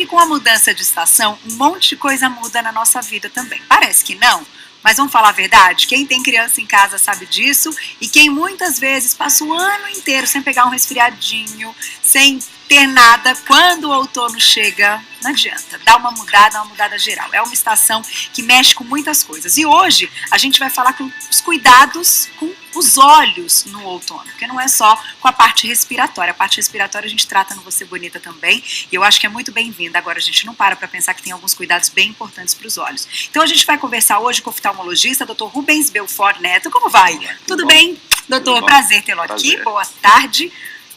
que com a mudança de estação, um monte de coisa muda na nossa vida também. Parece que não, mas vamos falar a verdade? Quem tem criança em casa sabe disso, e quem muitas vezes passa o ano inteiro sem pegar um resfriadinho, sem ter nada, quando o outono chega, não adianta, dá uma mudada geral. É uma estação que mexe com muitas coisas. E hoje a gente vai falar com os cuidados com os olhos no outono, porque não é só com a parte respiratória. A parte respiratória a gente trata no Você Bonita também, e eu acho que é muito bem-vinda. Agora a gente não para pensar que tem alguns cuidados bem importantes para os olhos. Então a gente vai conversar hoje com o oftalmologista, Dr. Rubens Belfort Neto. Como vai? Tudo bem? Doutor, prazer tê-lo aqui. Boa tarde.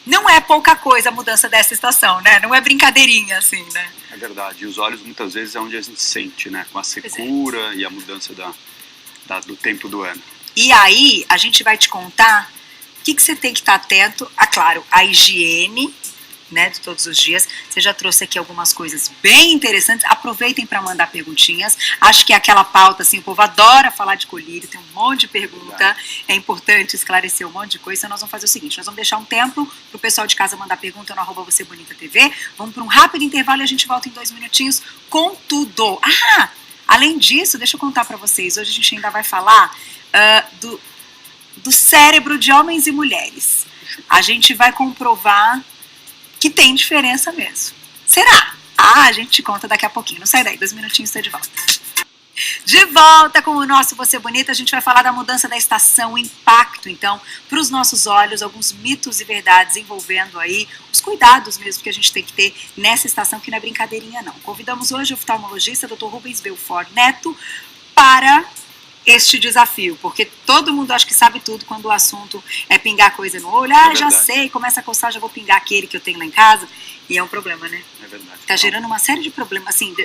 Não é pouca coisa a mudança dessa estação, né? Não é brincadeirinha, assim, né? É verdade. E os olhos, muitas vezes, é onde a gente sente, né? Com a secura e a mudança do tempo do ano. E aí, a gente vai te contar o que você tem que estar atento. Claro, a higiene, né, de todos os dias. Você já trouxe aqui algumas coisas bem interessantes. Aproveitem para mandar perguntinhas. Acho que é aquela pauta, assim, o povo adora falar de colírio, tem um monte de pergunta. É importante esclarecer um monte de coisa. Então nós vamos fazer o seguinte, nós vamos deixar um tempo para o pessoal de casa mandar pergunta no @VocêBonitaTV. Vamos para um rápido intervalo e a gente volta em 2 minutinhos com tudo. Além disso, deixa eu contar para vocês. Hoje a gente ainda vai falar do cérebro de homens e mulheres. A gente vai comprovar que tem diferença mesmo. Será? A gente te conta daqui a pouquinho. Não sai daí, 2 minutinhos, estou de volta. De volta com o nosso Você Bonita, a gente vai falar da mudança da estação, o impacto, então, para os nossos olhos, alguns mitos e verdades envolvendo aí os cuidados mesmo que a gente tem que ter nessa estação, que não é brincadeirinha não. Convidamos hoje o oftalmologista, Dr. Rubens Belfort Neto, para este desafio, porque todo mundo acha que sabe tudo quando o assunto é pingar coisa no olho. Já sei, começa a coçar, já vou pingar aquele que eu tenho lá em casa, e é um problema, né? É verdade. Tá gerando uma série de problemas, assim,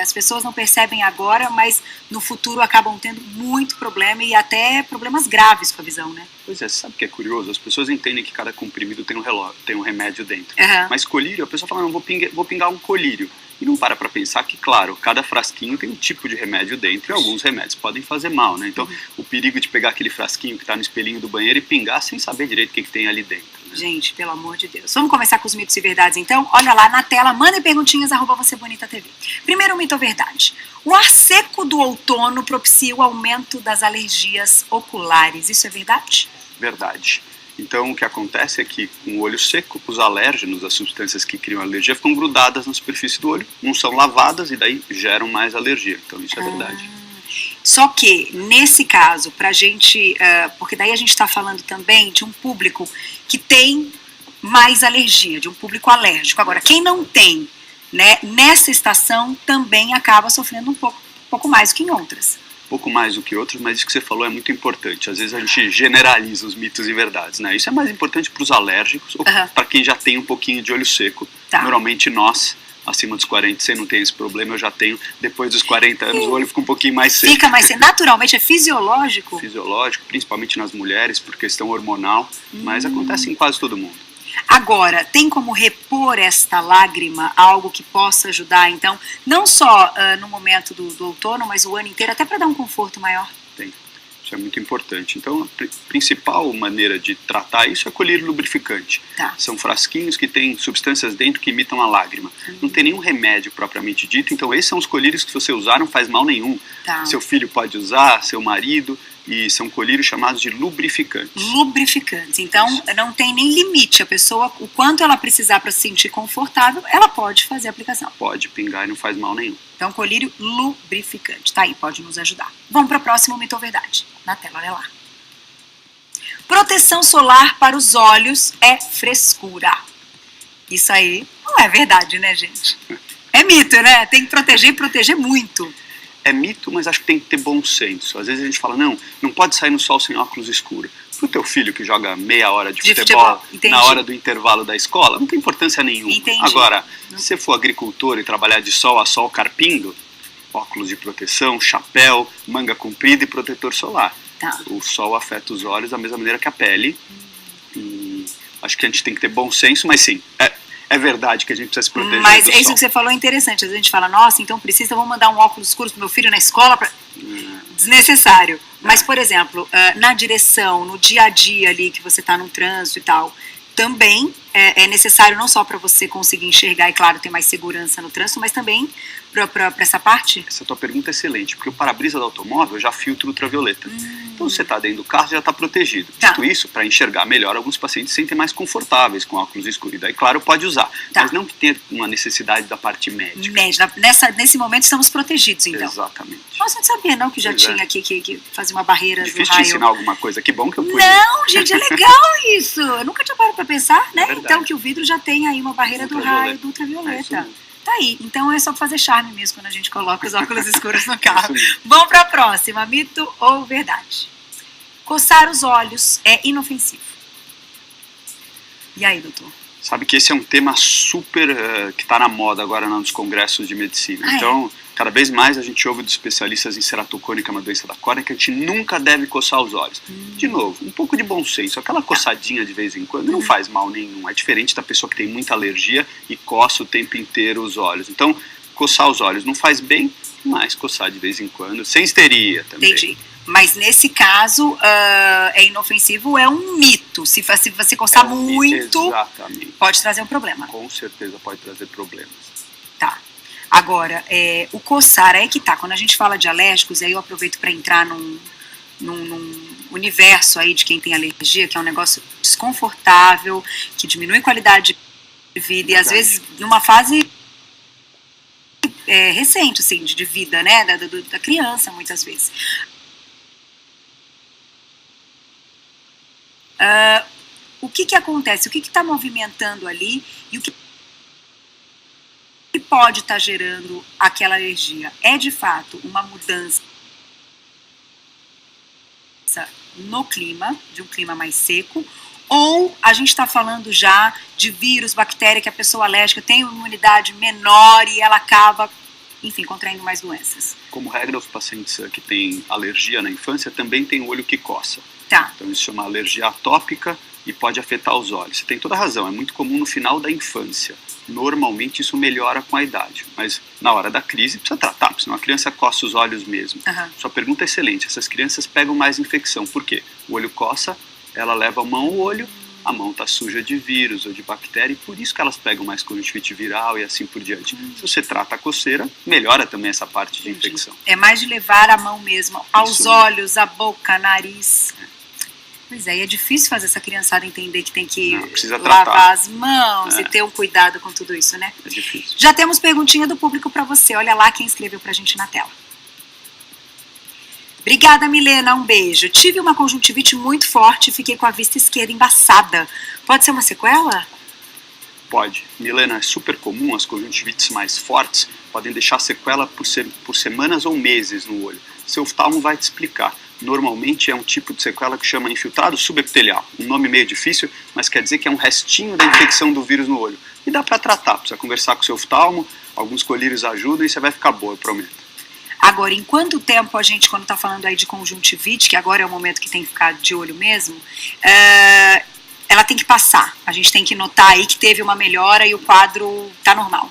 as pessoas não percebem agora, mas no futuro acabam tendo muito problema e até problemas graves com a visão, né? Pois é, sabe o que é curioso? As pessoas entendem que cada comprimido tem um remédio dentro. Mas colírio, a pessoa fala, não, vou pingar um colírio. E não para pensar que, claro, cada frasquinho tem um tipo de remédio dentro e alguns remédios podem fazer mal, né? Então, o perigo de pegar aquele frasquinho que está no espelhinho do banheiro e pingar sem saber direito o que tem ali dentro. Né? Gente, pelo amor de Deus. Vamos começar com os mitos e verdades, então? Olha lá na tela, mandem perguntinhas, @VocêBonitaTV. Primeiro mito ou verdade. O ar seco do outono propicia o aumento das alergias oculares. Isso é verdade? Verdade. Então, o que acontece é que, com o olho seco, os alérgenos, as substâncias que criam alergia, ficam grudadas na superfície do olho, não são lavadas e daí geram mais alergia. Então, isso é verdade. Só que, nesse caso, pra gente, porque daí a gente está falando também de um público que tem mais alergia, de um público alérgico. Agora, quem não tem, né, nessa estação também acaba sofrendo um pouco mais do que em outras. Pouco mais do que outros, mas isso que você falou é muito importante. Às vezes a gente generaliza os mitos e verdades, né? Isso é mais importante para os alérgicos ou para quem já tem um pouquinho de olho seco. Normalmente nós, acima dos 40, você não tem esse problema, eu já tenho. Depois dos 40 anos o olho fica um pouquinho mais seco. Fica mais seco, naturalmente, é fisiológico? Fisiológico, principalmente nas mulheres, por questão hormonal, mas acontece em quase todo mundo. Agora, tem como repor esta lágrima, algo que possa ajudar, então, não só no momento do outono, mas o ano inteiro, até para dar um conforto maior? Tem. Isso é muito importante. Então, a principal maneira de tratar isso é colírio lubrificante. São frasquinhos que têm substâncias dentro que imitam a lágrima. Não tem nenhum remédio propriamente dito, então esses são os colírios que, se você usar, não faz mal nenhum. Seu filho pode usar, seu marido, e são colírios chamados de lubrificantes. Lubrificantes. Então, não tem nem limite. A pessoa, o quanto ela precisar para se sentir confortável, ela pode fazer a aplicação. Pode pingar e não faz mal nenhum. Então, colírio lubrificante. Tá aí, pode nos ajudar. Vamos para o próximo mito ou verdade. Na tela, olha lá. Proteção solar para os olhos é frescura. Isso aí não é verdade, né, gente? É mito, né? Tem que proteger e proteger muito. É mito, mas acho que tem que ter bom senso. Às vezes a gente fala, não pode sair no sol sem óculos escuros. Pro teu filho que joga meia hora de futebol na hora do intervalo da escola, não tem importância nenhuma. Agora, se você for agricultor e trabalhar de sol a sol carpindo, óculos de proteção, chapéu, manga comprida e protetor solar. O sol afeta os olhos da mesma maneira que a pele. E acho que a gente tem que ter bom senso, mas sim, é verdade que a gente precisa se proteger Mas do isso sol. que você falou é interessante. Às vezes a gente fala, nossa, então precisa, vou mandar um óculos escuro pro meu filho na escola. Desnecessário. Mas, por exemplo, na direção, no dia a dia ali, que você está no trânsito e tal, também é necessário não só para você conseguir enxergar e, claro, ter mais segurança no trânsito, mas também para essa parte? Essa tua pergunta é excelente, porque o para-brisa do automóvel já filtra ultravioleta. Então, você está dentro do carro, já está protegido. Dito isso, para enxergar melhor, alguns pacientes se sentem mais confortáveis com óculos escuros. E daí, claro, pode usar. Mas não que tenha uma necessidade da parte médica. Nesse momento, estamos protegidos, então. Exatamente. Nossa, não sabia, não, que já tinha aqui que fazer uma barreira do raio. Difícil te ensinar alguma coisa. Que bom que eu pude. Não, gente, é legal isso. Eu nunca tinha parado para pensar, né? Então, que o vidro já tem aí uma barreira do raio do ultravioleta. Tá aí, então é só fazer charme mesmo quando a gente coloca os óculos escuros no carro. Vamos para a próxima, mito ou verdade? Coçar os olhos é inofensivo. E aí, doutor? Sabe que esse é um tema super que está na moda agora nos congressos de medicina. Então, cada vez mais a gente ouve dos especialistas em ceratocone, que é uma doença da córnea, que a gente nunca deve coçar os olhos. De novo, um pouco de bom senso. Aquela coçadinha de vez em quando não faz mal nenhum. É diferente da pessoa que tem muita alergia e coça o tempo inteiro os olhos. Então, coçar os olhos não faz bem, mas coçar de vez em quando, sem histeria também. Entendi. Mas nesse caso, é inofensivo, é um mito. Se você coçar muito, pode trazer um problema. Com certeza pode trazer problemas. Tá. Agora, o coçar, aí que tá. Quando a gente fala de alérgicos, aí eu aproveito para entrar num universo aí de quem tem alergia, que é um negócio desconfortável, que diminui a qualidade de vida, e às vezes numa fase recente, assim, de vida, né, da criança, muitas vezes. O que acontece? O que está movimentando ali e o que pode estar gerando aquela alergia? É de fato uma mudança no clima, de um clima mais seco, ou a gente está falando já de vírus, bactéria, que a pessoa alérgica tem uma imunidade menor e ela acaba, enfim, contraindo mais doenças? Como regra, os pacientes que têm alergia na infância também têm o olho que coça. Tá. Então isso chama alergia atópica e pode afetar os olhos. Você tem toda a razão, é muito comum no final da infância. Normalmente isso melhora com a idade, mas na hora da crise precisa tratar, porque senão a criança coça os olhos mesmo. Sua pergunta é excelente, essas crianças pegam mais infecção, por quê? O olho coça, ela leva a mão ao olho, a mão está suja de vírus ou de bactéria e por isso que elas pegam mais conjuntivite viral e assim por diante. Se você trata a coceira, melhora também essa parte de infecção. É mais de levar a mão mesmo aos olhos, a boca, nariz. Pois é, e é difícil fazer essa criançada entender que tem que lavar as mãos e ter um cuidado com tudo isso, né? É difícil. Já temos perguntinha do público para você. Olha lá quem escreveu pra gente na tela. Obrigada, Milena, um beijo. Tive uma conjuntivite muito forte e fiquei com a vista esquerda embaçada. Pode ser uma sequela? Pode. Milena, é super comum, as conjuntivites mais fortes podem deixar sequela por semanas ou meses no olho. Seu oftalmo vai te explicar. Normalmente é um tipo de sequela que chama infiltrado subepitelial. Um nome meio difícil, mas quer dizer que é um restinho da infecção do vírus no olho. E dá para tratar, precisa conversar com o seu oftalmo, alguns colírios ajudam e você vai ficar boa, eu prometo. Agora, em quanto tempo a gente, quando está falando aí de conjuntivite, que agora é o momento que tem que ficar de olho mesmo, ela tem que passar? A gente tem que notar aí que teve uma melhora e o quadro está normal?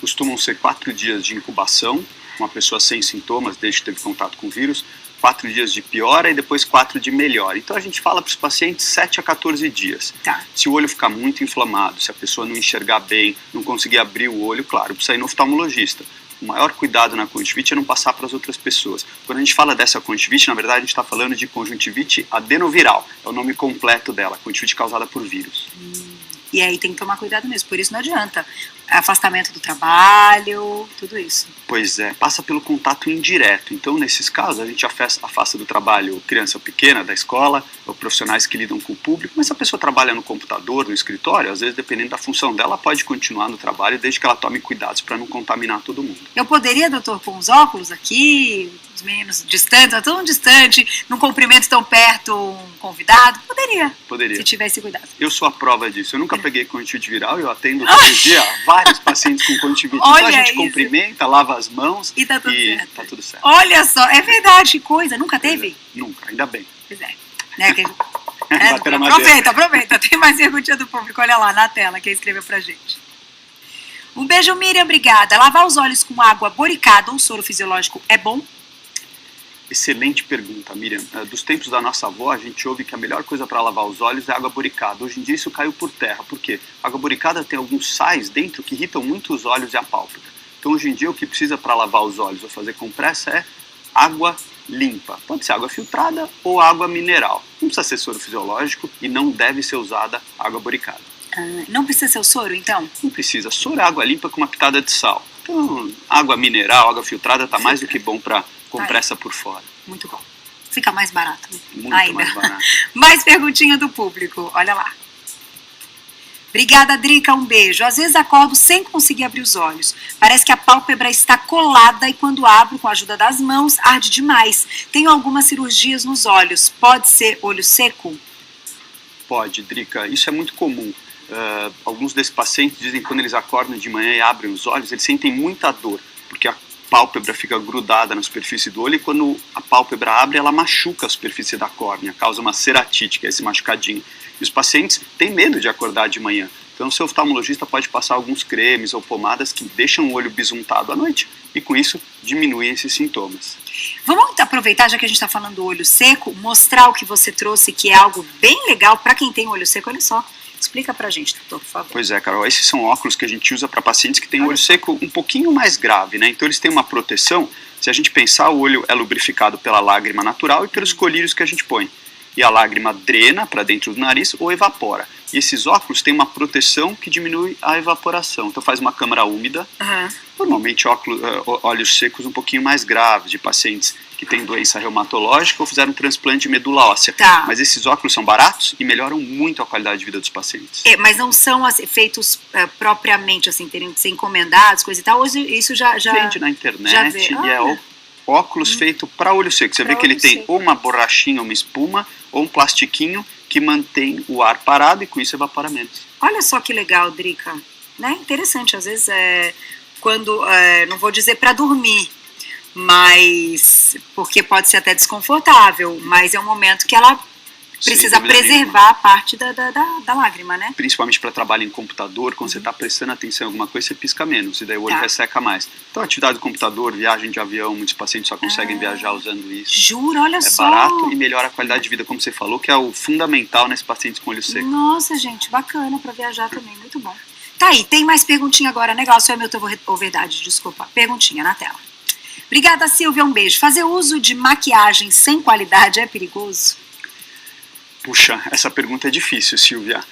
Costumam ser 4 dias de incubação, uma pessoa sem sintomas, desde que teve contato com o vírus, 4 dias de piora e depois 4 de melhora. Então a gente fala para os pacientes 7 a 14 dias. Tá. Se o olho ficar muito inflamado, se a pessoa não enxergar bem, não conseguir abrir o olho, claro, precisa ir no oftalmologista. O maior cuidado na conjuntivite é não passar para as outras pessoas. Quando a gente fala dessa conjuntivite, na verdade a gente está falando de conjuntivite adenoviral. É o nome completo dela, conjuntivite causada por vírus. E aí tem que tomar cuidado mesmo, por isso não adianta. Afastamento do trabalho, tudo isso. Pois é, passa pelo contato indireto. Então, nesses casos, a gente afasta do trabalho criança pequena, da escola, ou profissionais que lidam com o público, mas se a pessoa trabalha no computador, no escritório, às vezes, dependendo da função dela, pode continuar no trabalho, desde que ela tome cuidados para não contaminar todo mundo. Eu poderia, doutor, pôr uns óculos aqui, os meninos distantes, tão distante, num cumprimento tão perto, um convidado? Poderia. Se tivesse cuidado. Eu sou a prova disso. Eu nunca peguei conjuntivite viral, eu atendo todo dia vários pacientes com conjuntivite. Então a gente cumprimenta, lava as mãos e tá tudo certo. Olha só, é verdade, que coisa. Nunca teve? Nunca, ainda bem. Pois é. Né, aproveita. Tem mais perguntinha do público, olha lá na tela, quem escreveu pra gente. Um beijo, Miriam, obrigada. Lavar os olhos com água boricada ou soro fisiológico é bom? Excelente pergunta, Miriam. Dos tempos da nossa avó, a gente ouve que a melhor coisa para lavar os olhos é água boricada. Hoje em dia isso caiu por terra, porque a água boricada tem alguns sais dentro que irritam muito os olhos e a pálpebra. Então hoje em dia o que precisa para lavar os olhos ou fazer compressa é água limpa. Pode ser água filtrada ou água mineral. Não precisa ser soro fisiológico e não deve ser usada água boricada. Não precisa ser o soro, então? Não precisa. Soro é água limpa com uma pitada de sal. Então, água mineral, água filtrada está mais do que bom para compressa por fora. Muito bom. Fica mais barato. Muito mais barato. Mais perguntinha do público. Olha lá. Obrigada, Drica. Um beijo. Às vezes acordo sem conseguir abrir os olhos. Parece que a pálpebra está colada e quando abro com a ajuda das mãos, arde demais. Tenho algumas cirurgias nos olhos. Pode ser olho seco? Pode, Drica. Isso é muito comum. Alguns desses pacientes dizem que quando eles acordam de manhã e abrem os olhos, eles sentem muita dor, porque a pálpebra fica grudada na superfície do olho e quando a pálpebra abre, ela machuca a superfície da córnea, causa uma ceratite, que é esse machucadinho. E os pacientes têm medo de acordar de manhã. Então o seu oftalmologista pode passar alguns cremes ou pomadas que deixam o olho bisuntado à noite e com isso diminuem esses sintomas. Vamos aproveitar, já que a gente está falando do olho seco, mostrar o que você trouxe, que é algo bem legal para quem tem olho seco. Olha só. Explica pra gente, doutor, por favor. Pois é, Carol, esses são óculos que a gente usa para pacientes que têm olho seco um pouquinho mais grave, né? Então eles têm uma proteção, se a gente pensar, o olho é lubrificado pela lágrima natural e pelos colírios que a gente põe. E a lágrima drena para dentro do nariz ou evapora. E esses óculos têm uma proteção que diminui a evaporação. Então faz uma câmara úmida. Normalmente olhos secos um pouquinho mais graves, de pacientes que têm doença reumatológica ou fizeram um transplante de medula óssea. Mas esses óculos são baratos e melhoram muito a qualidade de vida dos pacientes. Mas não são assim, feitos propriamente, assim, terem que ser encomendados, coisa e tal. Hoje isso já vende na internet e é óculos feito para olho seco. Você vê que ele tem ou uma borrachinha, uma espuma, ou um plastiquinho que mantém o ar parado e com isso evapora menos. Olha só que legal, Drica. Né? Interessante, às vezes quando, não vou dizer para dormir, mas porque pode ser até desconfortável, mas é um momento que ela precisa preservar a parte da lágrima, né? Principalmente para trabalho em computador, quando você está prestando atenção em alguma coisa, você pisca menos, e daí o olho resseca mais. Então, atividade do computador, viagem de avião, muitos pacientes só conseguem viajar usando isso. Juro, olha só. É barato e melhora a qualidade de vida, como você falou, que é o fundamental nesses pacientes com olho seco. Nossa, gente, bacana para viajar também, muito bom. Tá aí, tem mais perguntinha agora, né, Glaucio? É meu ou verdade, desculpa. Perguntinha na tela. Obrigada, Silvia, um beijo. Fazer uso de maquiagem sem qualidade é perigoso? Puxa, essa pergunta é difícil, Silvia.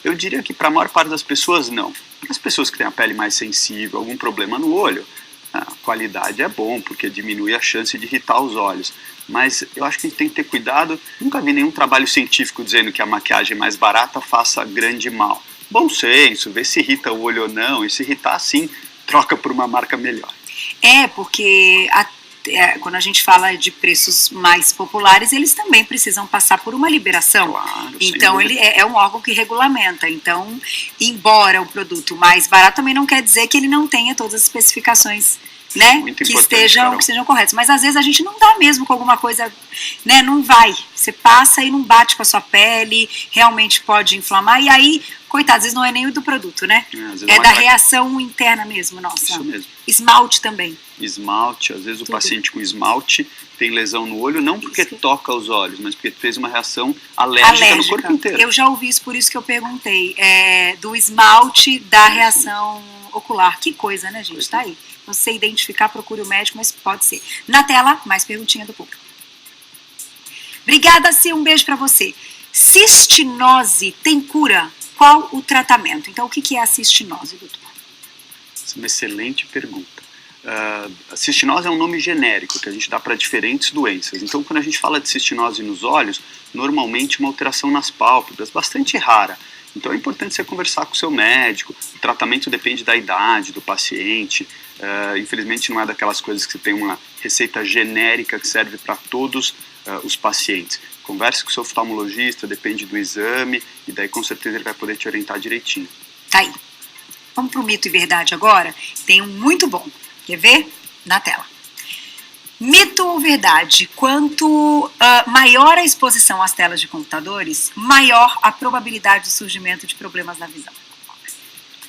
Eu diria que para a maior parte das pessoas, não. As pessoas que têm a pele mais sensível, algum problema no olho, a qualidade é bom, porque diminui a chance de irritar os olhos. Mas eu acho que a gente tem que ter cuidado. Nunca vi nenhum trabalho científico dizendo que a maquiagem mais barata faça grande mal. Bom senso, ver se irrita o olho ou não, e se irritar, sim, troca por uma marca melhor. Porque quando a gente fala de preços mais populares, eles também precisam passar por uma liberação. Claro, então, ele é um órgão que regulamenta. Então, embora o produto mais barato, também não quer dizer que ele não tenha todas as especificações, né, que sejam corretas. Mas, às vezes, a gente não dá mesmo com alguma coisa, né, não vai. Você passa e não bate com a sua pele, realmente pode inflamar. E aí, coitado, às vezes não é nem o do produto, né? É da reação interna mesmo, nossa. Isso mesmo. Esmalte também. Esmalte, às vezes o paciente com esmalte tem lesão no olho, não porque toca os olhos, mas porque fez uma reação alérgica no corpo inteiro. Eu já ouvi isso, por isso que eu perguntei. Do esmalte da reação ocular. Que coisa, né, gente? Tá aí. Não sei identificar, procure o médico, mas pode ser. Na tela, mais perguntinha do público. Obrigada, Cia. Um beijo pra você. Cistinose tem cura? Qual o tratamento? Então, o que é a cistinose, doutor? Essa é uma excelente pergunta. A cistinose é um nome genérico que a gente dá para diferentes doenças. Então, quando a gente fala de cistinose nos olhos, normalmente uma alteração nas pálpebras, bastante rara. Então, é importante você conversar com o seu médico. O tratamento depende da idade do paciente. Infelizmente, não é daquelas coisas que você tem uma receita genérica que serve para todos os pacientes. Converse com o seu oftalmologista, depende do exame, e daí com certeza ele vai poder te orientar direitinho. Tá aí. Vamos pro mito e verdade agora? Tem um muito bom. Quer ver? Na tela. Mito ou verdade? Quanto maior a exposição às telas de computadores, maior a probabilidade de surgimento de problemas na visão.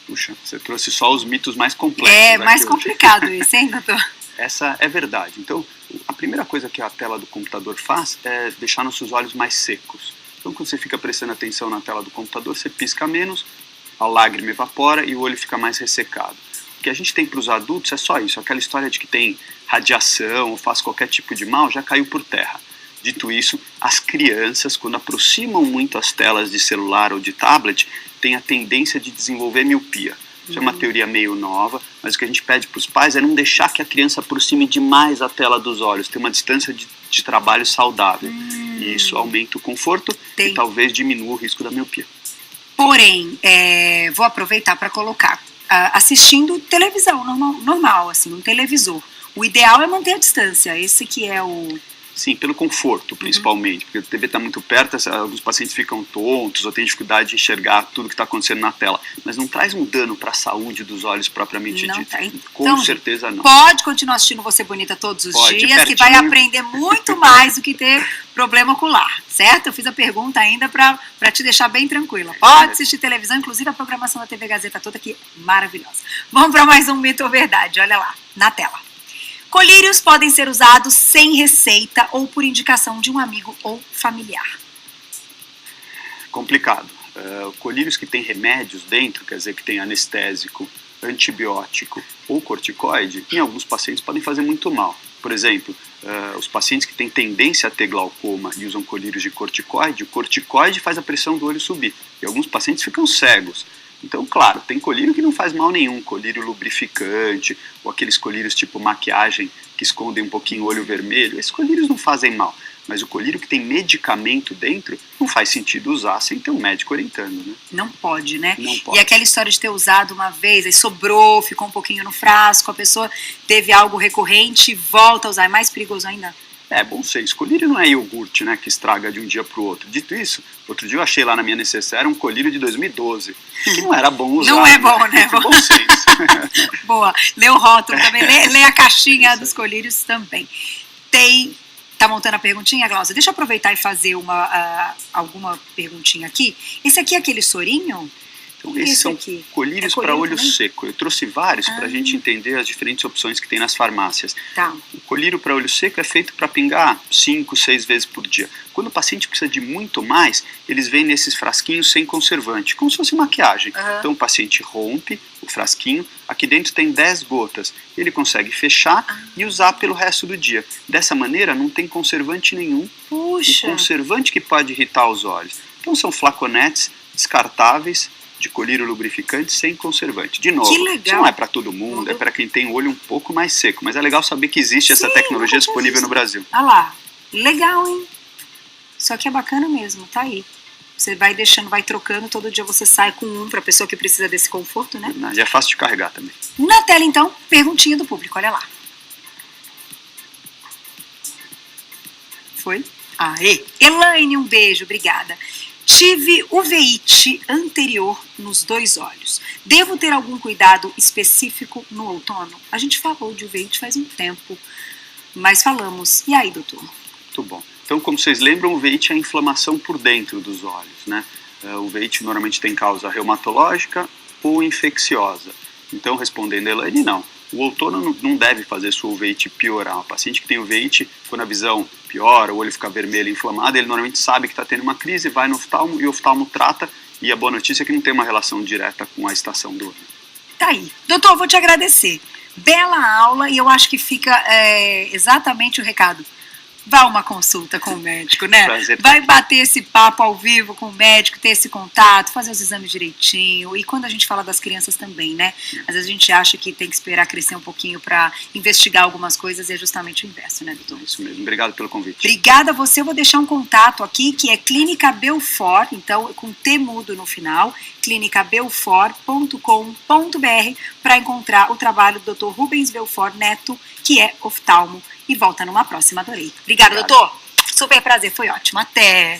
Puxa, você trouxe só os mitos mais complexos. Mais complicado isso, hein, doutor? Essa é verdade. Então, a primeira coisa que a tela do computador faz é deixar nossos olhos mais secos. Então, quando você fica prestando atenção na tela do computador, você pisca menos, a lágrima evapora e o olho fica mais ressecado. O que a gente tem para os adultos é só isso. Aquela história de que tem radiação ou faz qualquer tipo de mal já caiu por terra. Dito isso, as crianças, quando aproximam muito as telas de celular ou de tablet, têm a tendência de desenvolver miopia. Isso é uma teoria meio nova, mas o que a gente pede para os pais é não deixar que a criança aproxime demais a tela dos olhos, ter uma distância de trabalho saudável. E isso aumenta o conforto e talvez diminua o risco da miopia. Porém, vou aproveitar para colocar, assistindo televisão normal, assim, um televisor. O ideal é manter a distância, esse que é o... Sim, pelo conforto, principalmente, porque a TV está muito perto, alguns pacientes ficam tontos ou têm dificuldade de enxergar tudo que está acontecendo na tela, mas não traz um dano para a saúde dos olhos propriamente dito. Com certeza não. Pode continuar assistindo Você Bonita todos os dias, que vai aprender muito mais do que ter problema ocular, certo? Eu fiz a pergunta ainda para te deixar bem tranquila. Pode assistir televisão, inclusive a programação da TV Gazeta toda, que é maravilhosa. Vamos para mais um mito ou verdade, olha lá, na tela. Colírios podem ser usados sem receita ou por indicação de um amigo ou familiar. Complicado. Colírios que têm remédios dentro, quer dizer que tem anestésico, antibiótico ou corticoide, em alguns pacientes podem fazer muito mal. Por exemplo, os pacientes que têm tendência a ter glaucoma e usam colírios de corticoide, o corticoide faz a pressão do olho subir e alguns pacientes ficam cegos. Então, claro, tem colírio que não faz mal nenhum, colírio lubrificante, ou aqueles colírios tipo maquiagem que escondem um pouquinho o olho vermelho, esses colírios não fazem mal. Mas o colírio que tem medicamento dentro, não faz sentido usar sem ter um médico orientando, né? Não pode, né? Não pode. E aquela história de ter usado uma vez, aí sobrou, ficou um pouquinho no frasco, a pessoa teve algo recorrente, volta a usar, é mais perigoso ainda? É bom senso. Colírio não é iogurte, né, que estraga de um dia para o outro. Dito isso, outro dia eu achei lá na minha necessaire um colírio de 2012, que não era bom usar. Não é bom, né? Bom senso. Boa. Lê o rótulo também, lê a caixinha dos colírios também. Tá montando a perguntinha, Glaucia? Deixa eu aproveitar e fazer alguma perguntinha aqui. Esse aqui é aquele sorinho? Então, esses são colírios para olho seco. Eu trouxe vários para a gente entender as diferentes opções que tem nas farmácias. Tá. O colírio para olho seco é feito para pingar 5, 6 vezes por dia. Quando o paciente precisa de muito mais, eles vêm nesses frasquinhos sem conservante, como se fosse maquiagem. Então o paciente rompe o frasquinho, aqui dentro tem 10 gotas. Ele consegue fechar e usar pelo resto do dia. Dessa maneira não tem conservante nenhum. Puxa! E conservante que pode irritar os olhos. Então são flaconetes descartáveis, de colírio lubrificante sem conservante. De novo, isso não é para todo mundo, é para quem tem o olho um pouco mais seco, mas é legal saber que existe essa tecnologia disponível no Brasil. Olha lá, legal, hein? Só que é bacana mesmo, tá aí. Você vai deixando, vai trocando, todo dia você sai com um para a pessoa que precisa desse conforto, né? E é fácil de carregar também. Na tela, então, perguntinha do público, olha lá. Foi? Aê! Elaine, um beijo, obrigada. Tive uveíte anterior nos 2 olhos. Devo ter algum cuidado específico no outono? A gente falou de uveíte faz um tempo, mas falamos. E aí, doutor? Muito bom. Então, como vocês lembram, o uveíte é a inflamação por dentro dos olhos, né? O uveíte normalmente tem causa reumatológica ou infecciosa. Então, respondendo a Elaine, não. O outono não deve fazer sua uveíte piorar. O paciente que tem uveíte, quando a visão piora, o olho fica vermelho e inflamado, ele normalmente sabe que está tendo uma crise, vai no oftalmo e o oftalmo trata. E a boa notícia é que não tem uma relação direta com a estação do olho. Tá aí. Doutor, vou te agradecer. Bela aula e eu acho que fica exatamente o recado. Vá uma consulta com o médico, né? Prazer. Vai bater esse papo ao vivo com o médico, ter esse contato, fazer os exames direitinho. E quando a gente fala das crianças também, né? Às vezes a gente acha que tem que esperar crescer um pouquinho para investigar algumas coisas e é justamente o inverso, né, doutor? Isso mesmo. Obrigado pelo convite. Obrigada a você. Eu vou deixar um contato aqui que é Clínica Belfort, então com T mudo no final, clinicabelfort.com.br, para encontrar o trabalho do Dr. Rubens Belfort Neto, que é oftalmo. E volta numa próxima, adorei. Obrigada, doutor. Super prazer, foi ótimo. Até!